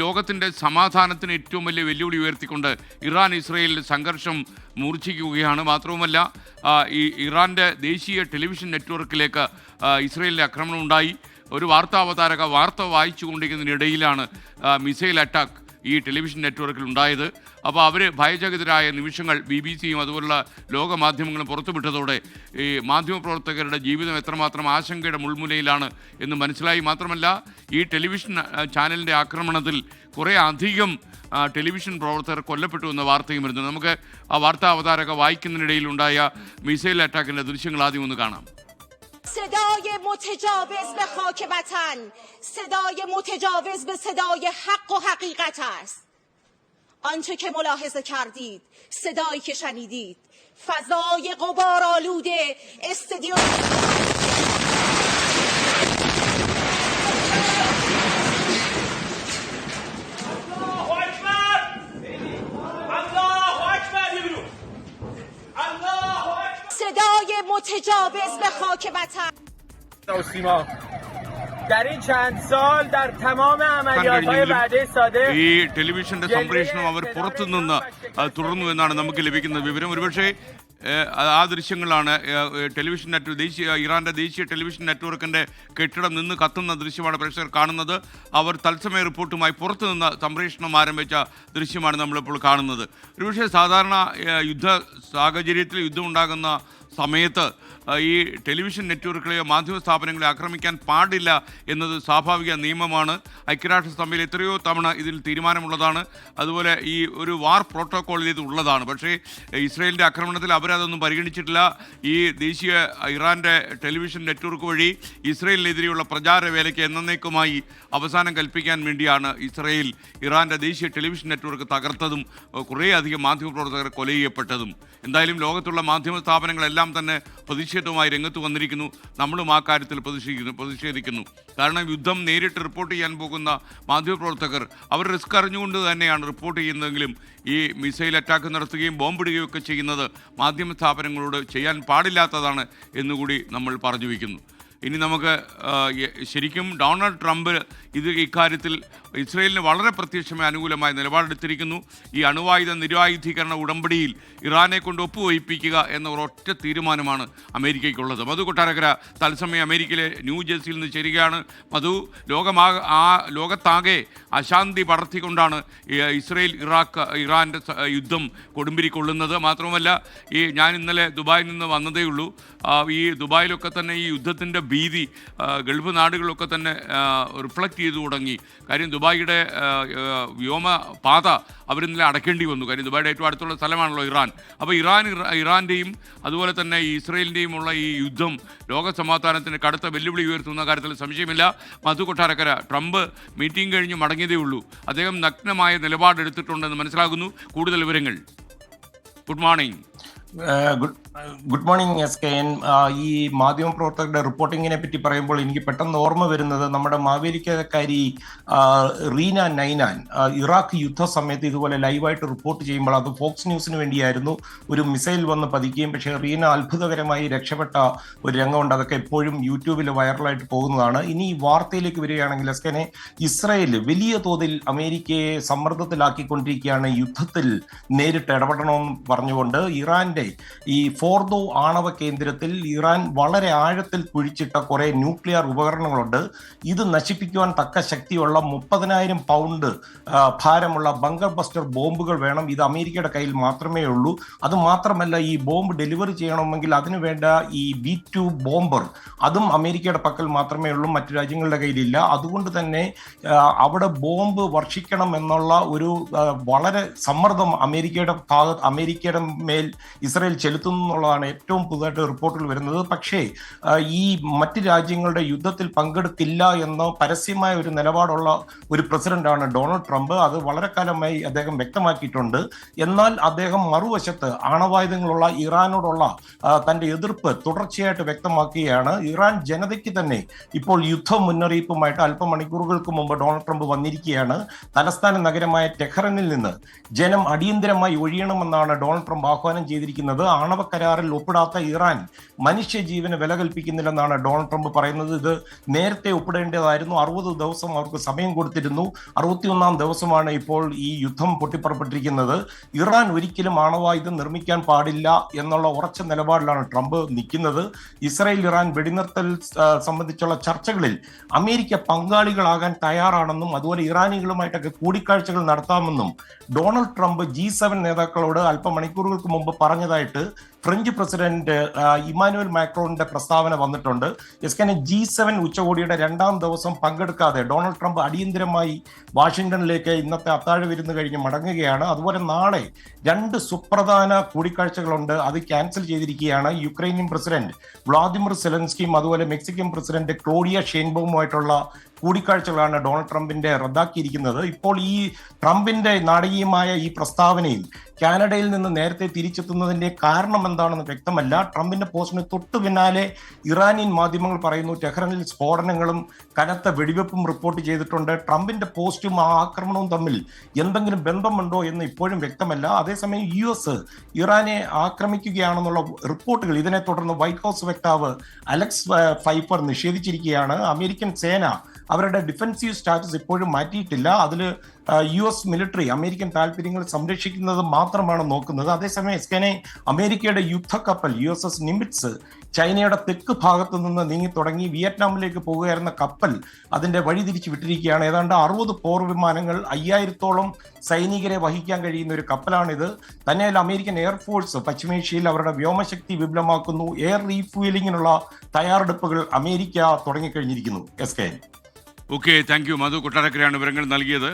ലോകത്തിൻ്റെ സമാധാനത്തിന് ഏറ്റവും വലിയ വെല്ലുവിളി ഉയർത്തിക്കൊണ്ട് ഇറാൻ ഇസ്രയേൽ സംഘർഷം മൂർച്ഛിക്കുകയാണ്. മാത്രവുമല്ല, ഈ ഇറാൻ്റെ ദേശീയ ടെലിവിഷൻ നെറ്റ്വർക്കിലേക്ക് ഇസ്രയേലിൻ്റെ ആക്രമണം ഉണ്ടായി. ഒരു വാർത്താവതാരക വാർത്ത വായിച്ചു കൊണ്ടിരിക്കുന്നതിനിടയിലാണ് മിസൈൽ അറ്റാക്ക് ഈ ടെലിവിഷൻ നെറ്റ്വർക്കിൽ ഉണ്ടായത്. അപ്പോൾ അവർ ഭയചകിതരായ നിമിഷങ്ങൾ BBC-യും അതുപോലുള്ള ലോകമാധ്യമങ്ങളും പുറത്തുവിട്ടതോടെ ഈ മാധ്യമപ്രവർത്തകരുടെ ജീവിതം എത്രമാത്രം ആശങ്കയുടെ മുൾമുനയിലാണ് എന്ന് മനസ്സിലായി. മാത്രമല്ല, ഈ ടെലിവിഷൻ ചാനലിൻ്റെ ആക്രമണത്തിൽ കുറേ അധികം ടെലിവിഷൻ പ്രവർത്തകർ കൊല്ലപ്പെട്ടു എന്ന വാർത്തയും വരുന്നു. നമുക്ക് ആ വാർത്താ അവതാരക വായിക്കുന്നതിനിടയിലുണ്ടായ മിസൈൽ അറ്റാക്കിൻ്റെ ദൃശ്യങ്ങൾ ആദ്യം ഒന്ന് കാണാം. صدای متجاوز به خاک وطن، صدای متجاوز به صدای حق و حقیقت است. آنچه که ملاحظه کردید، صدایی که شنیدید، فضای غبارآلوده استادیوم صدای متجاوز به خاک وطن. در این چند سال در تمام عملیات‌های وعده صادق ഈ ടെലിവിഷന്റെ സംപ്രേഷണം അവർ പുറത്തുനിന്ന് തുടർന്നു എന്നാണ് നമുക്ക് ലഭിക്കുന്ന വിവരം. ഒരുപക്ഷെ ആ ദൃശ്യങ്ങളാണ് ടെലിവിഷൻ ഇറാന്റെ ദേശീയ ടെലിവിഷൻ നെറ്റ്വർക്കിന്റെ കെട്ടിടം നിന്ന് കത്തുന്ന ദൃശ്യമാണ് പ്രേക്ഷകർ കാണുന്നത്. അവർ തത്സമയ റിപ്പോർട്ടുമായി പുറത്തുനിന്ന് സംപ്രേഷണം ആരംഭിച്ച ദൃശ്യമാണ് നമ്മളിപ്പോൾ കാണുന്നത്. ഒരുപക്ഷെ സാധാരണ യുദ്ധ സാഹചര്യത്തിൽ യുദ്ധമുണ്ടാകുന്ന സമയത്ത് ഈ ടെലിവിഷൻ നെറ്റ്വർക്കുകളെയോ മാധ്യമ സ്ഥാപനങ്ങളെ ആക്രമിക്കാൻ പാടില്ല എന്നത് സ്വാഭാവിക നിയമമാണ്. ഐക്യരാഷ്ട്രസഭയിൽ എത്രയോ തവണ ഇതിൽ തീരുമാനമുള്ളതാണ്. അതുപോലെ ഈ ഒരു വാർ പ്രോട്ടോക്കോളിൽ ഇത് ഉള്ളതാണ്. പക്ഷേ ഇസ്രയേലിൻ്റെ ആക്രമണത്തിൽ അവരതൊന്നും പരിഗണിച്ചിട്ടില്ല. ഈ ദേശീയ ഇറാൻ്റെ ടെലിവിഷൻ നെറ്റ്വർക്ക് വഴി ഇസ്രയേലിനെതിരെയുള്ള പ്രചാര വേലയ്ക്ക് എന്നേക്കുമായി അവസാനം കൽപ്പിക്കാൻ വേണ്ടിയാണ് ഇസ്രയേൽ ഇറാൻ്റെ ദേശീയ ടെലിവിഷൻ നെറ്റ്വർക്ക് തകർത്തതും കുറേയധികം മാധ്യമപ്രവർത്തകർ കൊല ചെയ്യപ്പെട്ടതും. എന്തായാലും ലോകത്തുള്ള മാധ്യമ സ്ഥാപനങ്ങളെല്ലാം തന്നെ പ്രതിഷേധവുമായി രംഗത്ത് വന്നിരിക്കുന്നു. നമ്മളും ആ കാര്യത്തിൽ പ്രതിഷേധിക്കുന്നു. കാരണം യുദ്ധം നേരിട്ട് റിപ്പോർട്ട് ചെയ്യാൻ പോകുന്ന മാധ്യമപ്രവർത്തകർ അവർ റിസ്ക് അറിഞ്ഞുകൊണ്ട് തന്നെയാണ് റിപ്പോർട്ട് ചെയ്യുന്നതെങ്കിലും ഈ മിസൈൽ അറ്റാക്ക് നടത്തുകയും ബോംബിടുകയും ഒക്കെ ചെയ്യുന്നത് മാധ്യമ സ്ഥാപനങ്ങളോട് ചെയ്യാൻ പാടില്ലാത്തതാണ് എന്നുകൂടി നമ്മൾ പറഞ്ഞു വയ്ക്കുന്നു. ഇനി നമുക്ക് ശരിക്കും ഡൊണാൾഡ് ട്രംപ് ഇക്കാര്യത്തിൽ ഇസ്രയേലിന് വളരെ പ്രത്യക്ഷമായി അനുകൂലമായ നിലപാടെടുത്തിരിക്കുന്നു. ഈ അണുവായുധ നിരായുധീകരണ ഉടമ്പടിയിൽ ഇറാനെ കൊണ്ട് ഒപ്പുവയ്പ്പിക്കുക എന്ന ഒരൊറ്റ തീരുമാനമാണ് അമേരിക്കയ്ക്കുള്ളത്. മധു കൊട്ടാരക്കര തത്സമയം അമേരിക്കയിലെ ന്യൂജേഴ്സിയിൽ നിന്ന് ചേരുകയാണ്. മധു, ലോകത്താകെ അശാന്തി പടർത്തിക്കൊണ്ടാണ് ഇറാൻ്റെ യുദ്ധം കൊടുമ്പിരി കൊള്ളുന്നത്. മാത്രമല്ല, ഞാൻ ഇന്നലെ ദുബായിൽ നിന്ന് വന്നതേ ഉള്ളൂ. ഈ ദുബായിലൊക്കെ തന്നെ ഈ യുദ്ധത്തിൻ്റെ ഭീതി ഗൾഫ് നാടുകളിലൊക്കെ തന്നെ റിഫ്ലക്റ്റ് ചെയ്തു തുടങ്ങി. കാര്യം ദുബായിയുടെ വ്യോമപാത അവരിന്നലെ അടയ്ക്കേണ്ടി വന്നു. കാര്യം ദുബായിയുടെ ഏറ്റവും അടുത്തുള്ള സ്ഥലമാണല്ലോ ഇറാൻ. അപ്പോൾ ഇറാൻ്റെയും അതുപോലെ തന്നെ ഈ ഇസ്രയേലിൻ്റെയും ഉള്ള ഈ യുദ്ധം ലോക സമാധാനത്തിന് കടുത്ത വെല്ലുവിളി ഉയർത്തുന്ന കാര്യത്തിൽ സംശയമില്ല. മധു കൊട്ടാരക്കര, ട്രംപ് മീറ്റിംഗ് കഴിഞ്ഞ് മടങ്ങിയതേ ഉള്ളൂ. അദ്ദേഹം നഗ്നമായ നിലപാടെടുത്തിട്ടുണ്ടെന്ന് മനസ്സിലാകുന്നു. കൂടുതൽ വിവരങ്ങൾ. Good morning. Good morning SKN. ഈ മാധ്യമപ്രവർത്തകരുടെ റിപ്പോർട്ടിങ്ങിനെ പറ്റി പറയുമ്പോൾ എനിക്ക് പെട്ടെന്ന് ഓർമ്മ വരുന്നത് നമ്മുടെ മാവേലിക്കരക്കാരി റീന നൈനാൻ ഇറാഖ് യുദ്ധ സമയത്ത് ഇതുപോലെ ലൈവായിട്ട് റിപ്പോർട്ട് ചെയ്യുമ്പോൾ അത് ഫോക്സ് ന്യൂസിന് വേണ്ടിയായിരുന്നു. ഒരു മിസൈൽ വന്ന് പതിക്കുകയും പക്ഷേ റീന അത്ഭുതകരമായി രക്ഷപ്പെട്ട ഒരു രംഗമുണ്ട്. അതൊക്കെ എപ്പോഴും യൂട്യൂബിൽ വൈറലായിട്ട് പോകുന്നതാണ്. ഇനി ഈ വാർത്തയിലേക്ക് വരികയാണെങ്കിൽ SKN, ഇസ്രായേൽ വലിയ തോതിൽ അമേരിക്കയെ സമ്മർദ്ദത്തിലാക്കിക്കൊണ്ടിരിക്കുകയാണ്. യുദ്ധത്തിൽ നേരിട്ട് ഇടപെടണമെന്ന് പറഞ്ഞുകൊണ്ട് ഇറാന്റെ ഈ ഫോർദോ ആണവ കേന്ദ്രത്തിൽ ഇറാൻ വളരെ ആഴത്തിൽ കുഴിച്ചിട്ട കുറെ ന്യൂക്ലിയർ ഉപകരണങ്ങളുണ്ട്. ഇത് നശിപ്പിക്കുവാൻ തക്ക ശക്തിയുള്ള 30,000 പൗണ്ട് ഭാരമുള്ള ബങ്കർ ബസ്റ്റർ ബോംബുകൾ വേണം. ഇത് അമേരിക്കയുടെ കയ്യിൽ മാത്രമേ ഉള്ളൂ. അത് മാത്രമല്ല, ഈ ബോംബ് ഡെലിവറി ചെയ്യണമെങ്കിൽ അതിനു വേണ്ട ഈ B-2 ബോംബർ അതും അമേരിക്കയുടെ പക്കൽ മാത്രമേ ഉള്ളൂ, മറ്റു രാജ്യങ്ങളുടെ കയ്യിലില്ല. അതുകൊണ്ട് തന്നെ അവിടെ ബോംബ് വർഷിക്കണം എന്നുള്ള ഒരു വളരെ സമ്മർദ്ദം അമേരിക്കയുടെ മേൽ ഇസ്രായേൽ ചെലുത്തുന്നു എന്നുള്ളതാണ് ഏറ്റവും പുതുതായിട്ട് റിപ്പോർട്ടിൽ വരുന്നത്. പക്ഷേ ഈ മറ്റ് രാജ്യങ്ങളുടെ യുദ്ധത്തിൽ പങ്കെടുക്കില്ല എന്ന പരസ്യമായ ഒരു നിലപാടുള്ള ഒരു പ്രസിഡന്റാണ് ഡൊണാൾഡ് ട്രംപ്. അത് വളരെ കാലമായി അദ്ദേഹം വ്യക്തമാക്കിയിട്ടുണ്ട്. എന്നാൽ അദ്ദേഹം മറുവശത്ത് ആണവായുധങ്ങളുള്ള ഇറാനോടുള്ള തന്റെ എതിർപ്പ് തുടർച്ചയായിട്ട് വ്യക്തമാക്കുകയാണ്. ഇറാൻ ജനതയ്ക്ക് തന്നെ ഇപ്പോൾ യുദ്ധ മുന്നറിയിപ്പുമായിട്ട് അല്പമണിക്കൂറുകൾക്ക് മുമ്പ് ഡൊണാൾഡ് ട്രംപ് വന്നിരിക്കുകയാണ്. തലസ്ഥാന നഗരമായ ടെഹ്റാനിൽ നിന്ന് ജനം അടിയന്തരമായി ഒഴിയണമെന്നാണ് ഡൊണാൾഡ് ട്രംപ് ആഹ്വാനം ചെയ്തിരിക്കുന്നത്. പറഞ്ഞിരിക്കുന്നത് ആണവ കരാറിൽ ഒപ്പിടാത്ത ഇറാൻ മനുഷ്യജീവന് വില കൽപ്പിക്കുന്നില്ലെന്നാണ് ഡൊണാൾഡ് ട്രംപ് പറയുന്നത്. ഇത് നേരത്തെ ഒപ്പിടേണ്ടതായിരുന്നു. 60 ദിവസം അവർക്ക് സമയം കൊടുത്തിരുന്നു. 61-ാം ദിവസമാണ് ഇപ്പോൾ ഈ യുദ്ധം പൊട്ടിപ്പുറപ്പെട്ടിരിക്കുന്നത്. ഇറാൻ ഒരിക്കലും ആണവായുധം നിർമ്മിക്കാൻ പാടില്ല എന്നുള്ള ഉറച്ച നിലപാടിലാണ് ട്രംപ് നിൽക്കുന്നത്. ഇസ്രായേൽ ഇറാൻ വെടിനിർത്തൽ സംബന്ധിച്ചുള്ള ചർച്ചകളിൽ അമേരിക്ക പങ്കാളികളാകാൻ തയ്യാറാണെന്നും അതുപോലെ ഇറാനികളുമായിട്ടൊക്കെ കൂടിക്കാഴ്ചകൾ നടത്താമെന്നും ഡൊണാൾഡ് ട്രംപ് G7 നേതാക്കളോട് അല്പമണിക്കൂറുകൾക്ക് മുമ്പ് പറഞ്ഞതായിട്ട് ഫ്രഞ്ച് പ്രസിഡന്റ് ഇമാനുവൽ മാക്രോണിന്റെ പ്രസ്താവന വന്നിട്ടുണ്ട്. G7 ഉച്ചകോടിയുടെ 2-ാം ദിവസം പങ്കെടുക്കാതെ ഡൊണാൾഡ് ട്രംപ് അടിയന്തരമായി വാഷിംഗ്ടണിലേക്ക് ഇന്നത്തെ അത്താഴ വിരുന്ന് കഴിഞ്ഞ് മടങ്ങുകയാണ്. അതുപോലെ നാളെ 2 സുപ്രധാന കൂടിക്കാഴ്ചകളുണ്ട്, അത് ക്യാൻസൽ ചെയ്തിരിക്കുകയാണ്. യുക്രൈനിയൻ പ്രസിഡന്റ് വ്ളാദിമിർ സെലൻസ്കിയും അതുപോലെ മെക്സിക്കൻ പ്രസിഡന്റ് ക്ലോഡിയ ഷെയ്ൻബോമുമായിട്ടുള്ള കൂടിക്കാഴ്ചകളാണ് ഡൊണാൾഡ് ട്രംപിന്റെ റദ്ദാക്കിയിരിക്കുന്നത്. ഇപ്പോൾ ഈ ട്രംപിന്റെ നാടകീയമായ ഈ പ്രസ്താവനയിൽ കാനഡയിൽ നിന്ന് നേരത്തെ തിരിച്ചെത്തുന്നതിന്റെ കാരണം എന്താണെന്ന് വ്യക്തമല്ല. ട്രംപിന്റെ പോസ്റ്റിന് തൊട്ടു പിന്നാലെ ഇറാനിയൻ മാധ്യമങ്ങൾ പറയുന്നു ടെഹ്റാനിൽ സ്ഫോടനങ്ങളും കനത്ത വെടിവെപ്പും റിപ്പോർട്ട് ചെയ്തിട്ടുണ്ട്. ട്രംപിന്റെ പോസ്റ്റും ആ ആക്രമണവും തമ്മിൽ എന്തെങ്കിലും ബന്ധമുണ്ടോ എന്ന് ഇപ്പോഴും വ്യക്തമല്ല. അതേസമയം US ഇറാനെ ആക്രമിക്കുകയാണെന്നുള്ള റിപ്പോർട്ടുകൾ ഇതിനെ തുടർന്ന് വൈറ്റ് ഹൗസ് വക്താവ് അലക്സ് ഫൈഫർ നിഷേധിച്ചിരിക്കുകയാണ്. അമേരിക്കൻ സേന അവരുടെ ഡിഫൻസീവ് സ്റ്റാറ്റസ് ഇപ്പോഴും മാറ്റിയിട്ടില്ല. അതിൽ US മിലിറ്ററി അമേരിക്കൻ താല്പര്യങ്ങൾ സംരക്ഷിക്കുന്നത് മാത്രമാണ് നോക്കുന്നത്. അതേസമയം അമേരിക്കയുടെ യുദ്ധക്കപ്പൽ USS നിമിറ്റ്സ് ചൈനയുടെ തെക്ക് ഭാഗത്തു നിന്ന് നീങ്ങി തുടങ്ങി വിയറ്റ്നാമിലേക്ക് പോകുകയായിരുന്ന കപ്പൽ അതിന്റെ വഴി തിരിച്ചു വിട്ടിരിക്കുകയാണ്. ഏതാണ്ട് 60 പോർ വിമാനങ്ങൾ 5000-ഓളം സൈനികരെ വഹിക്കാൻ കഴിയുന്ന ഒരു കപ്പലാണിത്. തന്നെയല്ല അമേരിക്കൻ എയർഫോഴ്സ് പശ്ചിമേഷ്യയിൽ അവരുടെ വ്യോമശക്തി വിപുലമാക്കുന്നു. എയർ റീഫ്യൂലിങ്ങിനുള്ള തയ്യാറെടുപ്പുകൾ അമേരിക്ക തുടങ്ങിക്കഴിഞ്ഞിരിക്കുന്നു. Okay, thank you. മധു കൊട്ടാരക്കരയാണ് വിവരങ്ങൾ നൽകിയത്.